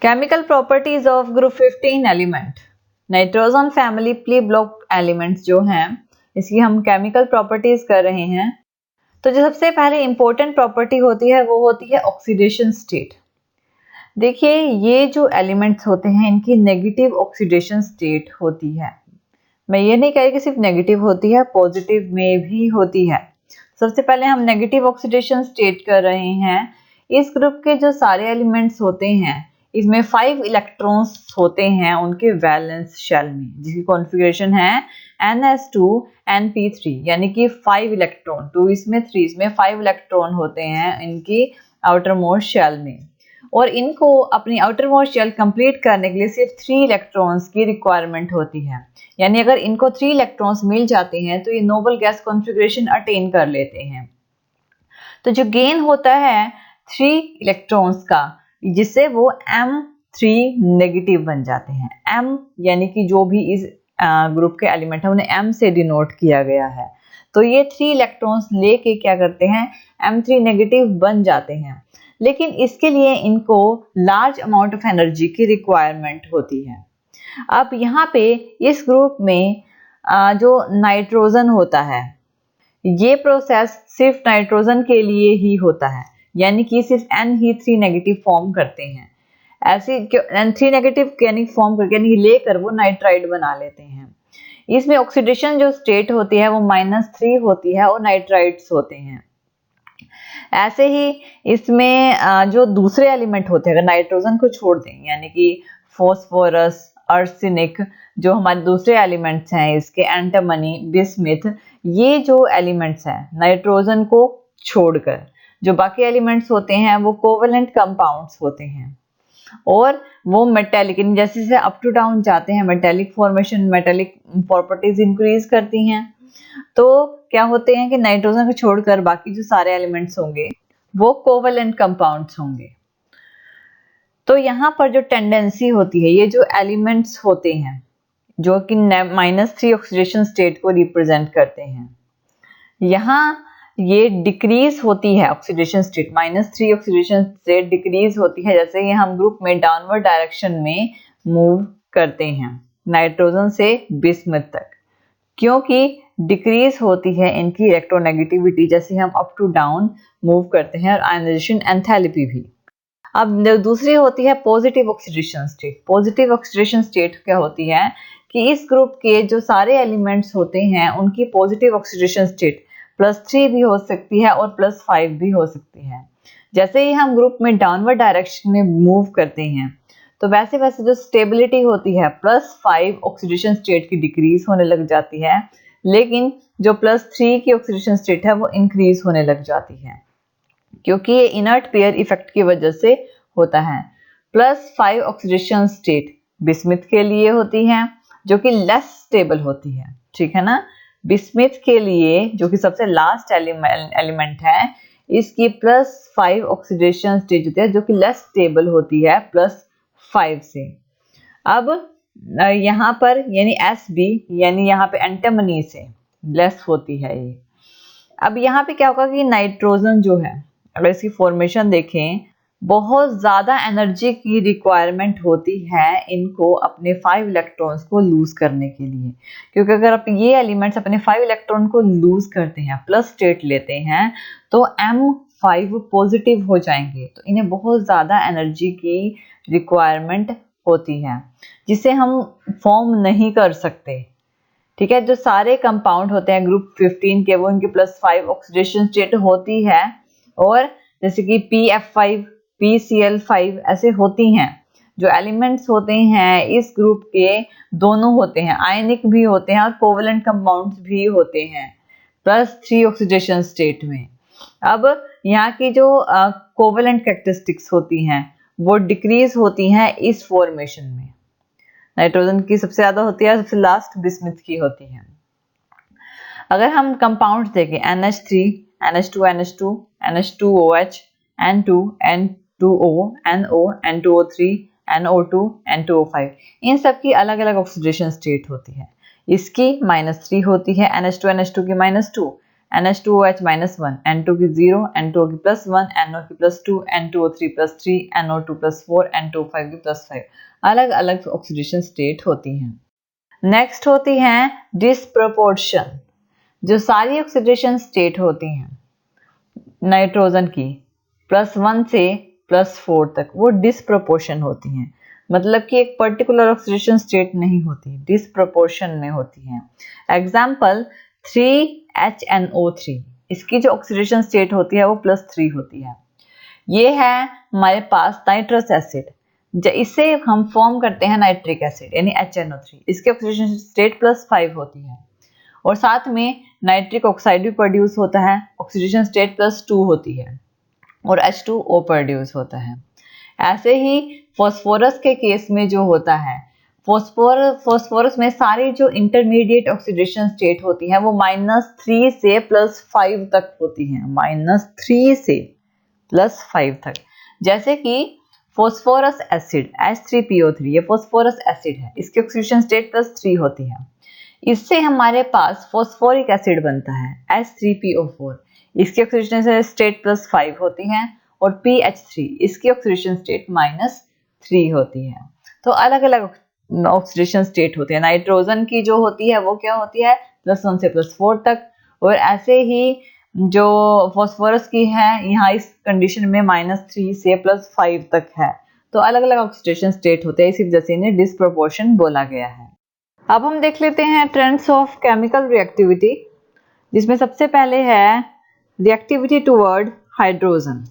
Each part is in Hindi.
Chemical properties of group 15 element. Nitrogen family plea block elements जो हैं इसकी हम केमिकल प्रॉपर्टीज कर रहे हैं। तो जो सबसे पहले इंपॉर्टेंट प्रॉपर्टी होती है वो होती है ऑक्सीडेशन स्टेट। देखिए ये जो एलिमेंट्स होते हैं इनकी नेगेटिव ऑक्सीडेशन स्टेट होती है। मैं ये नहीं कह रही कि सिर्फ नेगेटिव होती है, पॉजिटिव में भी होती है। सबसे पहले हम नेगेटिव ऑक्सीडेशन स्टेट कर रहे हैं। इस ग्रुप के जो सारे एलिमेंट्स होते हैं इसमें 5 इलेक्ट्रॉन्स होते हैं उनके वैलेंस शेल में, जिसकी कॉन्फ़िगरेशन है NS2 NP3, यानी कि 5 इलेक्ट्रॉन, 2 इसमें 3 इसमें 5 इलेक्ट्रॉन होते हैं इनकी आउटर मोस्ट शेल में। और इनको अपनी आउटर मोस्ट शेल कंप्लीट करने के लिए सिर्फ 3 इलेक्ट्रॉन्स की रिक्वायरमेंट होती है। यानी अगर इनको 3 इलेक्ट्रॉन्स मिल जाते हैं तो ये नोबल गैस कॉन्फ़िगरेशन अटेन कर लेते हैं। तो जो गेन होता है 3 इलेक्ट्रॉन्स का, जिससे वो M3 नेगेटिव बन जाते हैं। M यानी कि जो भी इस ग्रुप के एलिमेंट है उन्हें M से डिनोट किया गया है। तो ये 3 इलेक्ट्रॉन्स लेके क्या करते हैं, M3 नेगेटिव बन जाते हैं। लेकिन इसके लिए इनको लार्ज अमाउंट ऑफ एनर्जी की रिक्वायरमेंट होती है। अब यहाँ पे इस ग्रुप में जो नाइट्रोजन होता है, ये प्रोसेस सिर्फ नाइट्रोजन के लिए ही होता है, यानी कि सिर्फ N ही 3 नेगेटिव फॉर्म करते हैं। ऐसे N3 नेगेटिव यानी फॉर्म करके यानी लेकर वो नाइट्राइड बना लेते हैं। इसमें ऑक्सीडेशन जो स्टेट होती है वो -3 होती है और नाइट्राइड्स होते हैं। ऐसे ही इसमें जो दूसरे एलिमेंट होते हैं, अगर नाइट्रोजन को छोड़ दें, यानी कि फॉस्फोरस, आर्सेनिक, जो हमारे दूसरे एलिमेंट्स हैं इसके, एंटीमनी, बिस्मिथ, ये जो एलिमेंट्स हैं नाइट्रोजन को छोड़कर, जो बाकी एलिमेंट्स होते हैं वो कोवेलेंट कंपाउंड्स होते हैं और वो मेटेलिक, जैसे जैसे अप टू डाउन जाते हैं metallic formation, metallic properties increase करती हैं। तो क्या होते हैं कि नाइट्रोजन को छोड़कर बाकी जो सारे एलिमेंट्स होंगे वो कोवेलेंट कंपाउंड्स होंगे। तो यहाँ पर जो टेंडेंसी होती है, ये जो एलिमेंट्स होते हैं जो कि -3 ऑक्सीडेशन स्टेट को रिप्रेजेंट करते हैं, यहाँ ये डिक्रीज होती है oxidation state, -3 oxidation state decrease होती है जैसे ही हम ग्रुप में डाउनवर्ड डायरेक्शन में मूव करते हैं नाइट्रोजन से बिस्मथ तक, क्योंकि डिक्रीज होती है इनकी इलेक्ट्रोनेगेटिविटी जैसे हम अप टू डाउन मूव करते हैं, और आयनाइजेशन एंथैल्पी भी। अब दूसरी होती है positive oxidation state. Positive oxidation state क्या होती है कि इस ग्रुप के जो सारे एलिमेंट्स होते हैं उनकी पॉजिटिव ऑक्सीडेशन स्टेट +3 भी हो सकती है और +5 भी हो सकती है। जैसे ही हम ग्रुप में डाउनवर्ड डायरेक्शन में मूव करते हैं तो वैसे वैसे जो स्टेबिलिटी होती है +5 ऑक्सीडेशन स्टेट की डिक्रीज होने लग जाती है, लेकिन जो +3 की ऑक्सीडेशन स्टेट है वो इंक्रीज होने लग जाती है, क्योंकि ये इनर्ट पेयर इफेक्ट की वजह से होता है। +5 ऑक्सीडेशन स्टेट बिस्मिथ के लिए होती है जो कि लेस स्टेबल होती है, ठीक है ना। बिस्मिथ के लिए जो कि सबसे लास्ट एलिमेंट है, इसकी +5 ऑक्सीडेशन स्टेट होती है जो कि लेस स्टेबल होती है +5 से। अब यहाँ पर यानी Sb यानी यहाँ पे एंटीमनी से लेस होती है ये। अब यहाँ पे क्या होगा कि नाइट्रोजन जो है, अगर इसकी फॉर्मेशन देखें, बहुत ज़्यादा एनर्जी की रिक्वायरमेंट होती है इनको अपने 5 इलेक्ट्रॉन्स को लूज करने के लिए, क्योंकि अगर आप ये एलिमेंट्स अपने 5 इलेक्ट्रॉन को लूज करते हैं, प्लस स्टेट लेते हैं, तो M5 पॉजिटिव हो जाएंगे। तो इन्हें बहुत ज़्यादा एनर्जी की रिक्वायरमेंट होती है जिसे हम फॉर्म नहीं कर सकते, ठीक है। जो सारे कंपाउंड होते हैं ग्रुप 15 के वो इनकी +5 ऑक्सीडेशन स्टेट होती है, और जैसे कि PF5, PCl5 ऐसे होती हैं। जो एलिमेंट्स होते हैं इस ग्रुप के दोनों होते हैं, आयनिक भी होते हैं और कोवेलेंट कंपाउंड्स भी होते हैं +3 ऑक्सीडेशन स्टेट में। अब यहाँ की जो कोवेलेंट कैरेक्टरिस्टिक्स होती हैं वो डिक्रीज होती हैं इस फॉर्मेशन में। नाइट्रोजन की सबसे ज्यादा होती है, सबसे लास्ट बिस्मिथ की होती है। अगर हम कंपाउंड्स देखें, NH3, NH2, NH2, NH2OH, N2, N2O, NO, N2O3, NO2, N2O5, इन सब की अलग अलग ऑक्सीडेशन स्टेट होती है। इसकी -3 होती है, NH2 की -2, NH2OH -1, N2 की 0, N2O की +1, NO की +2, N2O3 +3, NO2 +4, N2O5 की +5 अलग अलग ऑक्सीडेशन स्टेट होती हैं। नेक्स्ट होती हैं डिसप्रपोर्शन। जो सारी ऑक्सीडेशन स्टेट होती हैं नाइट्रोजन की +1 से +4 तक वो डिसप्रपोर्शन होती हैं। मतलब कि एक पर्टिकुलर ऑक्सीडेशन स्टेट नहीं होती, डिसप्रपोर्शन में होती हैं। एग्जाम्पल 3HNO3, इसकी जो ऑक्सीडेशन स्टेट होती है वो +3 होती है। ये है हमारे पास नाइट्रस एसिड, इससे हम फॉर्म करते हैं नाइट्रिक एसिड यानी HNO3, इसकी ऑक्सीडेशन स्टेट +5 होती है। और साथ में नाइट्रिक ऑक्साइड भी प्रोड्यूस होता है, ऑक्सीडेशन स्टेट +2 होती है और H2O प्रोड्यूस होता है। ऐसे ही फॉस्फोरस के केस में जो होता है, फॉस्फोरस में सारी जो इंटरमीडिएट ऑक्सीडेशन स्टेट होती है वो -3 से +5 तक होती हैं, -3 से +5 तक। जैसे कि फॉस्फोरस एसिड H3PO3, ये फॉस्फोरस एसिड है, इसकी ऑक्सीडेशन स्टेट +3 होती है। इससे हमारे पास फॉस्फोरिक एसिड बनता है H3PO4, इसकी ऑक्सीडेशन स्टेट +5 होती है। और PH3, इसकी ऑक्सीडेशन स्टेट -3 होती है। तो अलग अलग ऑक्सीडेशन स्टेट होते हैं। नाइट्रोजन की जो होती है वो क्या होती है +1 से +4 तक, और ऐसे ही जो फॉस्फोरस की है यहाँ इस कंडीशन में -3 से +5 तक है। तो अलग अलग ऑक्सीडेशन स्टेट होते हैं, इसी वजह से इन्हें डिसप्रोपोर्शन बोला गया है। अब हम देख लेते हैं ट्रेंड्स ऑफ केमिकल रिएक्टिविटी, जिसमें सबसे पहले है रिएक्टिविटी टुवर्ड हाइड्रोजन।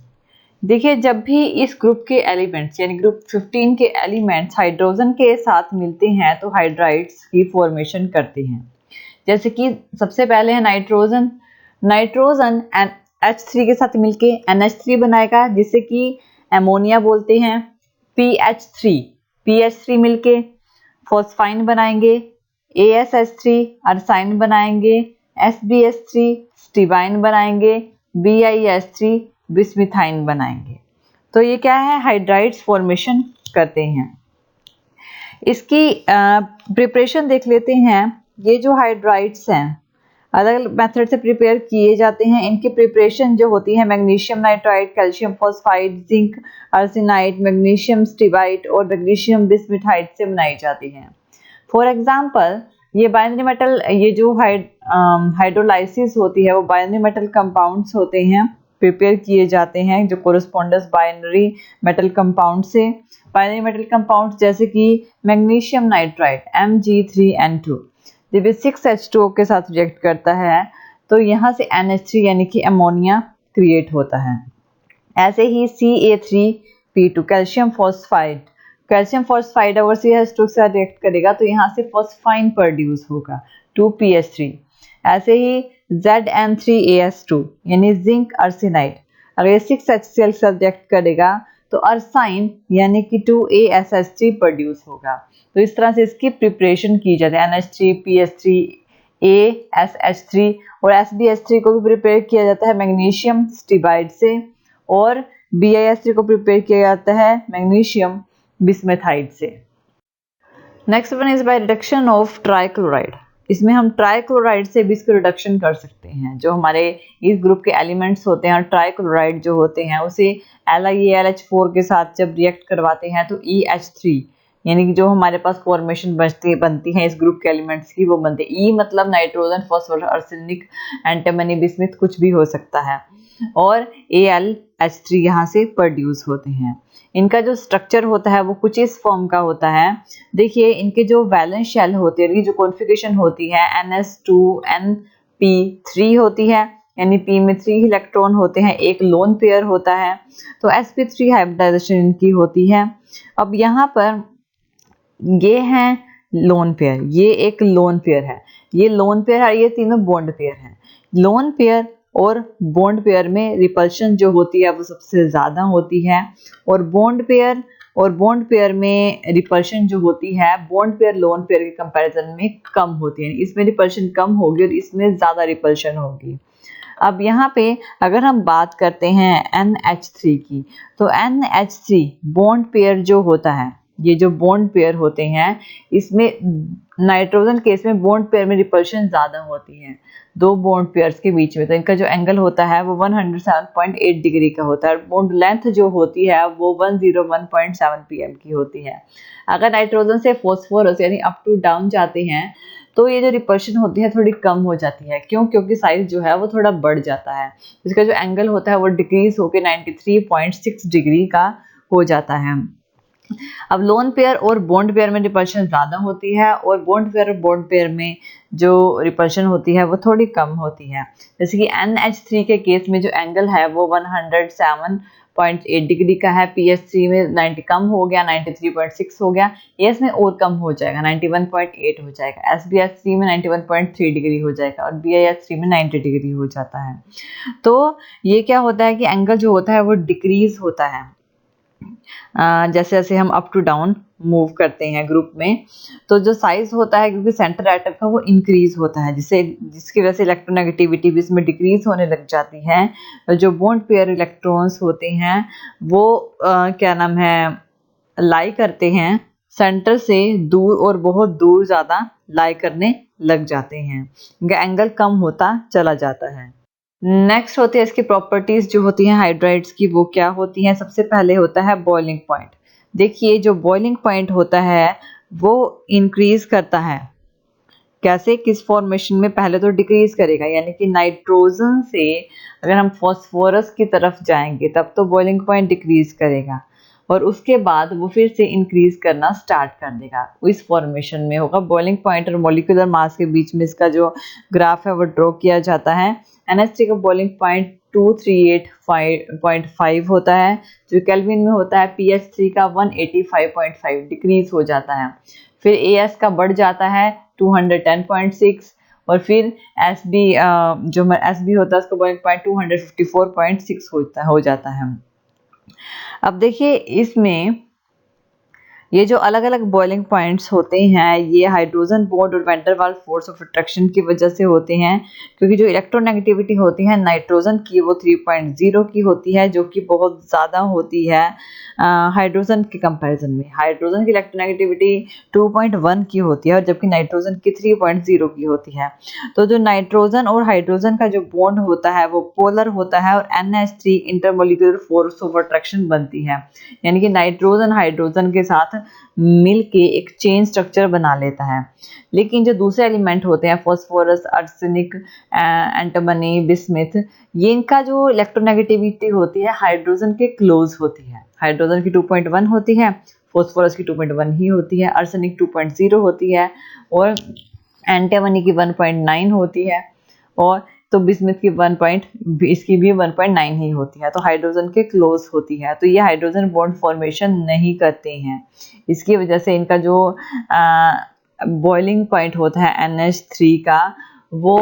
देखिए, जब भी इस ग्रुप के एलिमेंट्स यानी ग्रुप 15 के एलिमेंट्स हाइड्रोजन के साथ मिलते हैं तो हाइड्राइड्स की फॉर्मेशन करते हैं। जैसे कि सबसे पहले है नाइट्रोजन। नाइट्रोजन H3 के साथ मिलके NH3 बनाएगा, जिसे कि एमोनिया बोलते हैं। PH3 मिलके फॉस्फाइन बनाएंगे, ASH3 अरसाइन बनाएंगे, SbH3 स्टीबाइन बनाएंगे, BiH3 बिस्मिथाइन बनाएंगे। तो ये क्या है, हाइड्राइड्स फॉर्मेशन करते हैं। इसकी प्रिपरेशन देख लेते हैं। ये जो हाइड्राइड्स हैं अलग अलग मेथड से प्रिपेयर किए जाते हैं। इनकी प्रिपरेशन जो होती है magnesium nitride, calcium phosphide, zinc arsenide, magnesium stibide और मैग्नीशियम बिस्मिथाइड से बनाई जाती है। फॉर एग्जांपल ये बाइनरी मेटल, ये जो हाइड्रोलाइसिस होती है वो बाइनरी मेटल कंपाउंड्स होते हैं, प्रिपेयर किए जाते हैं जो कोरिस्पोंडेंस बाइनरी मेटल कंपाउंड से। बाइनरी मेटल कंपाउंड्स जैसे कि मैग्नीशियम नाइट्राइड Mg3N2 जब ये 6H2O के साथ रिएक्ट करता है तो यहाँ से NH3 यानी कि अमोनिया क्रिएट होता है। ऐसे ही Ca3P2 कैल्शियम फॉस्फाइड अगर CH2 के साथ रिएक्ट करेगा तो यहाँ से फॉस्फाइन प्रोड्यूस होगा 2PH3। ऐसे ही ZN3AS2 यानी जिंक आर्सेनाइड, अगर ये 6HCl के साथ रिएक्ट करेगा तो अरसाइन यानी कि 2ASH3 प्रोड्यूस होगा। तो इस तरह से इसकी प्रिपरेशन की जाती है। NH3, PH3, ASH3 और SbH3 को भी प्रिपेयर किया जाता है मैग्नीशियम स्टीबाइड से, और BiH3 को प्रिपेयर किया जाता है मैग्नीशियम बिस्मेथाइड से। Next one is by reduction of trichloride. इसमें हम ट्राइक्लोराइड से भी इसको रिडक्शन कर सकते हैं। जो हमारे इस ग्रुप के एलिमेंट्स होते हैं ट्राइक्लोराइड जो होते हैं उसे LiAlH4 के साथ जब रिएक्ट करवाते हैं तो EH3 यानी कि जो हमारे पास फॉर्मेशन बनती है इस ग्रुप के एलिमेंट्स की वो बनते हैं। E मतलब nitrogen, phosphorus, arsenic, antimony, bismuth कुछ भी हो सकता है, और AlH3 यहाँ से प्रोड्यूस होते हैं। इनका जो स्ट्रक्चर होता है वो कुछ इस फॉर्म का होता है। देखिए, इनके जो वैलेंस शेल होते हैं, जो कॉन्फ़िगरेशन होती है NS2Np3 होती है, यानी P में 3 इलेक्ट्रॉन होते हैं, एक लोन पेयर होता है। तो sp3 हाइब्रिडाइजेशन इनकी होती है। अब यहाँ पर ये है लोन पेयर, ये एक लोन पेयर है, ये लोन पेयर है, ये तीनों बॉन्ड पेयर हैं। लोन पेयर और बॉन्ड पेयर में रिपल्शन जो होती है वो सबसे ज़्यादा होती है, और बॉन्ड पेयर में रिपल्शन जो होती है बॉन्ड पेयर लोन पेयर के कंपैरिजन में कम होती है। इसमें रिपल्शन कम होगी और इसमें ज़्यादा रिपल्शन होगी। अब यहाँ पे अगर हम बात करते हैं NH3 की, तो NH3 बॉन्ड पेयर जो होता है, ये जो बॉन्ड पेयर होते हैं इसमें नाइट्रोजन केस में बॉन्ड पेयर में रिपल्शन ज़्यादा होती है। दो बॉन्ड पेयर्स के बीच में, तो इनका जो एंगल होता है वो 107.8 डिग्री का होता है और बॉन्ड लेंथ जो होती है वो 101.7 pm की होती है। अगर नाइट्रोजन से फॉस्फोरस यानी अप टू डाउन जाते हैं तो ये जो रिपल्शन होती है थोड़ी कम हो जाती है। क्यों? क्योंकि साइज जो है वो थोड़ा बढ़ जाता है, इसका जो एंगल होता है वो डिक्रीज होकर 93.6 डिग्री का हो जाता है। अब लोन पेयर और बॉन्ड पेयर में रिपल्शन ज़्यादा होती है और बॉन्ड पेयर और बॉन्ड पेयर में जो रिपल्शन होती है वो थोड़ी कम होती है। जैसे कि NH3 के केस में जो एंगल है वो 107.8 डिग्री का है, PH3 में 90 कम हो गया, 93.6 हो गया, AS में और कम हो जाएगा, 91.8 हो जाएगा, SBH3 में 91.3 डिग्री हो जाएगा और BIH3 में 90 डिग्री हो जाता है। तो ये क्या होता है कि एंगल जो होता है वो डिक्रीज होता है जैसे जैसे हम अप टू डाउन मूव करते हैं ग्रुप में। तो जो साइज होता है क्योंकि सेंटर एटम का वो इंक्रीज होता है, जिसकी वजह से इलेक्ट्रोनेगेटिविटी भी इसमें डिक्रीज होने लग जाती है। जो बॉन्ड पेयर इलेक्ट्रॉन्स होते हैं वो क्या नाम है लाई करते हैं सेंटर से दूर और बहुत दूर ज़्यादा लाई करने लग जाते हैं, इनका एंगल कम होता चला जाता है। नेक्स्ट होती है इसकी प्रॉपर्टीज जो होती हैं हाइड्राइड्स की, वो क्या होती हैं? सबसे पहले होता है बॉइलिंग पॉइंट। देखिए जो बॉइलिंग पॉइंट होता है वो इंक्रीज करता है। कैसे? किस फॉर्मेशन में? पहले तो डिक्रीज करेगा, यानी कि नाइट्रोजन से अगर हम फॉस्फोरस की तरफ जाएंगे तब तो बॉइलिंग पॉइंट डिक्रीज करेगा और उसके बाद वो फिर से इंक्रीज करना स्टार्ट कर देगा। इस फॉर्मेशन में होगा बॉइलिंग पॉइंट और मॉलिक्यूलर मास के बीच में इसका जो ग्राफ है वो ड्रॉ किया जाता है। NH3 का बॉइलिंग पॉइंट 238.5 होता है जो केल्विन में होता है। PH3 का 185.5 डिक्रीज हो जाता है। फिर AS का बढ़ जाता है 210.6 और फिर SB जो SB होता है उसका बॉइलिंग पॉइंट 254.6 हो जाता है। अब देखिए इसमें ये जो अलग अलग बॉइलिंग पॉइंट्स होते हैं ये हाइड्रोजन बॉन्ड और van der Waals force of attraction की वजह से होते हैं, क्योंकि जो इलेक्ट्रोनेगेटिविटी होती है नाइट्रोजन की वो 3.0 की होती है जो कि बहुत ज़्यादा होती है हाइड्रोजन के कंपैरिजन में। हाइड्रोजन की इलेक्ट्रोनेगेटिविटी 2.1 की होती है और जबकि नाइट्रोजन की 3.0 की होती है। तो जो नाइट्रोजन और हाइड्रोजन का जो बॉन्ड होता है वो पोलर होता है और NH3 intermolecular force of attraction बनती है, यानी कि नाइट्रोजन हाइड्रोजन के साथ मिल के एक चेन स्ट्रक्चर बना लेता है। लेकिन जो दूसरे एलिमेंट होते हैं फॉस्फोरस, आर्सेनिक, एंटीमनी, बिस्मिथ, ये इनका जो इलेक्ट्रोनेगेटिविटी होती है हाइड्रोजन के क्लोज होती है। हाइड्रोजन की 2.1 होती है, फॉस्फोरस की 2.1 ही होती है, आर्सेनिक 2.0 होती है और एंटीमनी की 1.9 होती है और तो बिस्मिथ की इसकी भी 1.9 ही होती है। तो हाइड्रोजन के क्लोज होती है, तो ये हाइड्रोजन बॉन्ड फॉर्मेशन नहीं करते हैं। इसकी वजह से इनका जो बॉइलिंग पॉइंट होता है NH3 का वो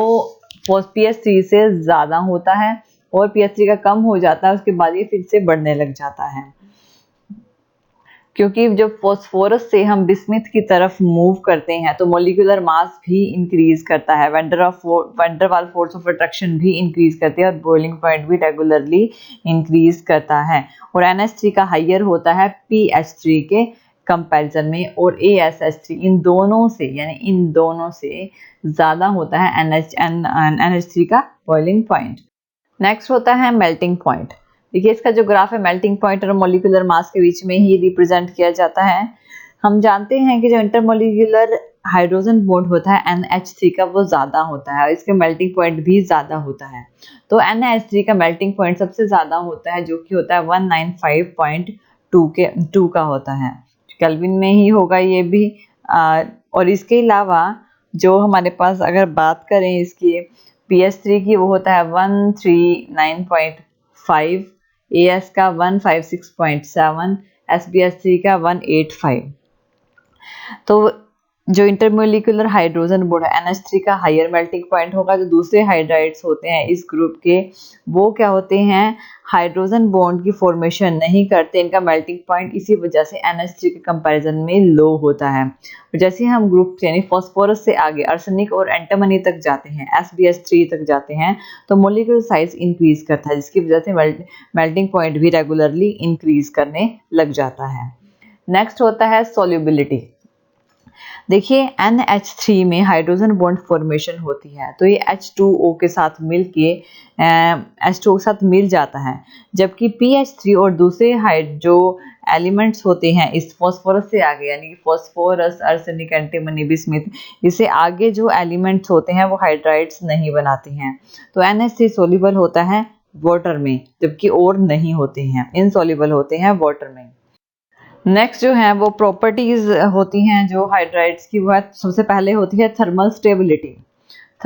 PH3 से ज़्यादा होता है और PH3 का कम हो जाता है, उसके बाद ये फिर से बढ़ने लग जाता है। क्योंकि जब फॉस्फोरस से हम बिस्मिथ की तरफ मूव करते हैं तो मॉलिक्यूलर मास भी इंक्रीज करता है, van der Waals force of attraction भी इंक्रीज करती है और बॉइलिंग पॉइंट भी रेगुलरली इंक्रीज करता है। और NH3 का हाइयर होता है PH3 के कंपैरिजन में और ASH3 इन दोनों से ज़्यादा होता है NH3 का बॉइलिंग पॉइंट। नेक्स्ट होता है मेल्टिंग पॉइंट। देखिए इसका जो ग्राफ है मेल्टिंग पॉइंट और मॉलिक्यूलर मास के बीच में ही रिप्रेजेंट किया जाता है। हम जानते हैं कि जो इंटरमॉलिक्यूलर हाइड्रोजन बॉन्ड होता है NH3 का वो ज़्यादा होता है और इसके मेल्टिंग पॉइंट भी ज़्यादा होता है। तो NH3 का मेल्टिंग पॉइंट सबसे ज़्यादा होता है जो कि होता है 195.2 का होता है, केल्विन में ही होगा ये भी। और इसके अलावा जो हमारे पास अगर बात करें इसकी PH3 की वो होता है 139.5, AS का 156.7, SBH3 का 185। तो जो इंटरमोलिकुलर हाइड्रोजन बॉन्ड है NH3 का हायर मेल्टिंग पॉइंट होगा। जो दूसरे हाइड्राइड्स होते हैं इस ग्रुप के वो क्या होते हैं, हाइड्रोजन बॉन्ड की फॉर्मेशन नहीं करते, इनका मेल्टिंग पॉइंट इसी वजह से NH3 के कंपैरिजन में लो होता है। जैसे हम ग्रुप यानी फॉस्फोरस से आगे आर्सेनिक और एंटीमनी तक जाते हैं, SBH3 तक जाते हैं, तो मॉलिक्यूलर साइज इंक्रीज करता है जिसकी वजह से मेल्टिंग पॉइंट भी रेगुलरली इंक्रीज करने लग जाता है। नेक्स्ट होता है सोल्यूबिलिटी। देखिए NH3 में हाइड्रोजन बॉन्ड फॉर्मेशन होती है, तो ये H2O के साथ मिलके H2O के साथ मिल जाता है, जबकि PH3 और दूसरे जो एलिमेंट्स होते हैं इस फॉस्फोरस से आगे, यानी कि फॉस्फोरस, आर्सेनिक, एंटीमनी, बिस्मिथ, इससे आगे जो एलिमेंट्स होते हैं वो हाइड्राइड्स नहीं बनाते हैं। तो NH3 सोल्यूबल होता है वाटर में, जबकि और नहीं होते हैं, इनसॉल्युबल होते हैं वाटर में। नेक्स्ट जो है वो प्रॉपर्टीज होती हैं जो हाइड्राइड्स की, वो सबसे पहले होती है थर्मल स्टेबिलिटी।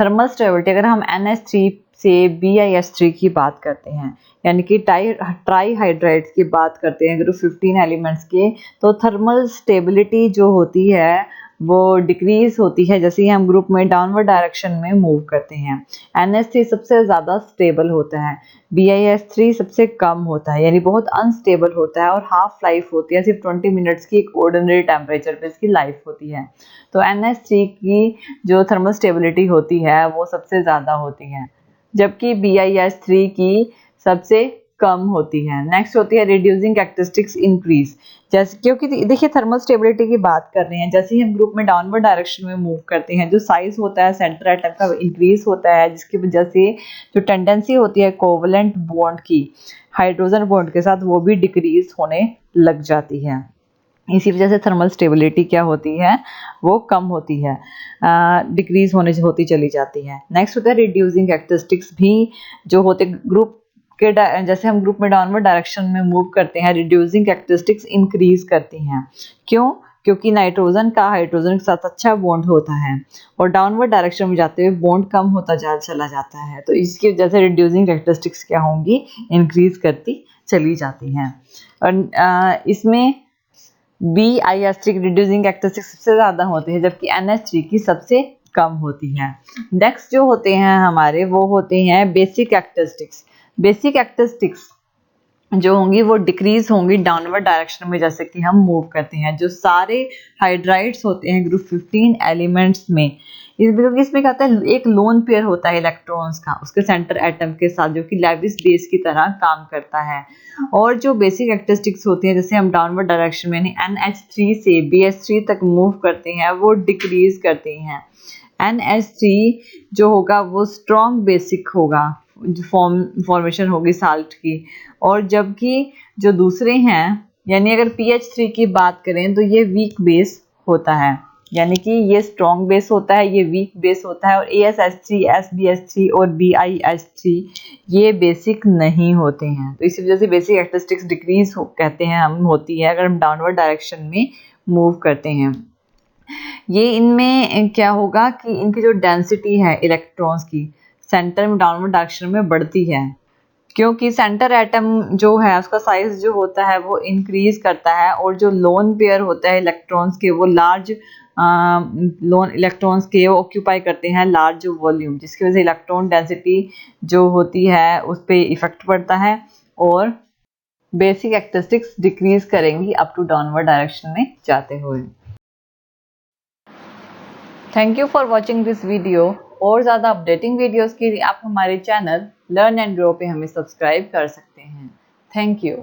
थर्मल स्टेबिलिटी, अगर हम NH3 से BiH3 की बात करते हैं, यानी कि ट्राई हाइड्राइड्स की बात करते हैं ग्रुप 15 एलिमेंट्स के, तो थर्मल स्टेबिलिटी जो होती है वो डिक्रीज होती है जैसे ही हम ग्रुप में डाउनवर्ड डायरेक्शन में मूव करते हैं। NH3 सबसे ज़्यादा स्टेबल होता है, BiH3 सबसे कम होता है, यानी बहुत अनस्टेबल होता है, और हाफ लाइफ होती है, सिर्फ 20 मिनट्स की एक ऑर्डिनरी टेम्परेचर पे इसकी लाइफ होती है। तो NH3 की जो थर्मल स्टेबिलिटी होती है वो सबसे ज़्यादा होती है, जबकि BiH3 की सबसे कम होती है। नेक्स्ट होती है रिड्यूसिंग कैरेक्टरिस्टिक्स इंक्रीज, जैसे क्योंकि देखिए थर्मल स्टेबिलिटी की बात कर रहे हैं, जैसे ही हम ग्रुप में डाउनवर्ड डायरेक्शन में मूव करते हैं, जो साइज होता है सेंटर एटम का इंक्रीज होता है, जिसकी वजह से जो टेंडेंसी होती है कोवलेंट बॉन्ड की हाइड्रोजन बॉन्ड के साथ, वो भी डिक्रीज होने लग जाती है। इसी वजह से थर्मल स्टेबिलिटी क्या होती है, वो कम होती है, डिक्रीज होती चली जाती है। नेक्स्ट होता है रिड्यूसिंग कैरेक्टरिस्टिक्स भी जो होते ग्रुप के, जैसे हम ग्रुप में डाउनवर्ड डायरेक्शन में मूव करते हैं, रिड्यूसिंग कैरेक्टरिस्टिक्स इंक्रीज करती हैं। क्यों? क्योंकि नाइट्रोजन का हाइड्रोजन के साथ अच्छा बॉन्ड होता है, और डाउनवर्ड डायरेक्शन में जाते हुए बॉन्ड कम होता चला जाता है, तो इसकी वजह से रिड्यूसिंग कैरेक्टरिस्टिक्स क्या होंगी, इंक्रीज करती चली जाती हैं। और इसमें BiH3 की रिड्यूसिंग कैरेक्टरिस्टिक्स सबसे ज़्यादा होती है, जबकि NH3 की सबसे कम होती है। नेक्स्ट जो होते हैं हमारे, वो होते हैं बेसिक कैरेक्टरिस्टिक्स। बेसिक कैरेक्टरिस्टिक्स जो होंगी वो डिक्रीज होंगी डाउनवर्ड डायरेक्शन में, जैसे कि हम मूव करते हैं। जो सारे हाइड्राइड्स होते हैं ग्रुप 15 एलिमेंट्स में, इसमें क्या होता है, एक लोन पेयर होता है इलेक्ट्रॉन्स का उसके सेंटर एटम के साथ, जो कि लेविस बेस की तरह काम करता है। और जो बेसिक कैरेक्टरिस्टिक्स होती हैं, जैसे हम डाउनवर्ड डायरेक्शन में यानी NH3 से BH3 तक मूव करते हैं, वो डिक्रीज करती हैं। NH3 जो होगा वो स्ट्रॉन्ग बेसिक होगा, फॉर्मेशन होगी साल्ट की, और जबकि जो दूसरे हैं, यानी अगर PH3 की बात करें तो ये वीक बेस होता है, यानी कि ये स्ट्रॉन्ग बेस होता है, ये वीक बेस होता है। और ASH3, SBH3 और BiH3 ये बेसिक नहीं होते हैं, तो इसी वजह से बेसिक कैरेक्टरिस्टिक्स डिक्रीज कहते हैं हम, होती है अगर हम डाउनवर्ड डायरेक्शन में मूव करते हैं। ये इनमें क्या होगा कि इनकी जो डेंसिटी है इलेक्ट्रॉन्स की सेंटर में डाउनवर्ड डायरेक्शन में बढ़ती है, क्योंकि सेंटर एटम जो है उसका साइज जो होता है वो इंक्रीज करता है, और जो लोन पेयर होता है इलेक्ट्रॉन्स के, वो लार्ज लोन इलेक्ट्रॉन्स के वो ऑक्यूपाई करते हैं लार्ज वॉल्यूम, जिसकी वजह से इलेक्ट्रॉन डेंसिटी जो होती है उस पर इफेक्ट पड़ता है, और बेसिक कैरेक्टरिस्टिक्स डिक्रीज करेंगी अप टू डाउनवर्ड डायरेक्शन में जाते हुए। Thank you for watching this video. और ज़्यादा अपडेटिंग वीडियोस के लिए आप हमारे चैनल लर्न एंड ग्रो पे हमें सब्सक्राइब कर सकते हैं। Thank you.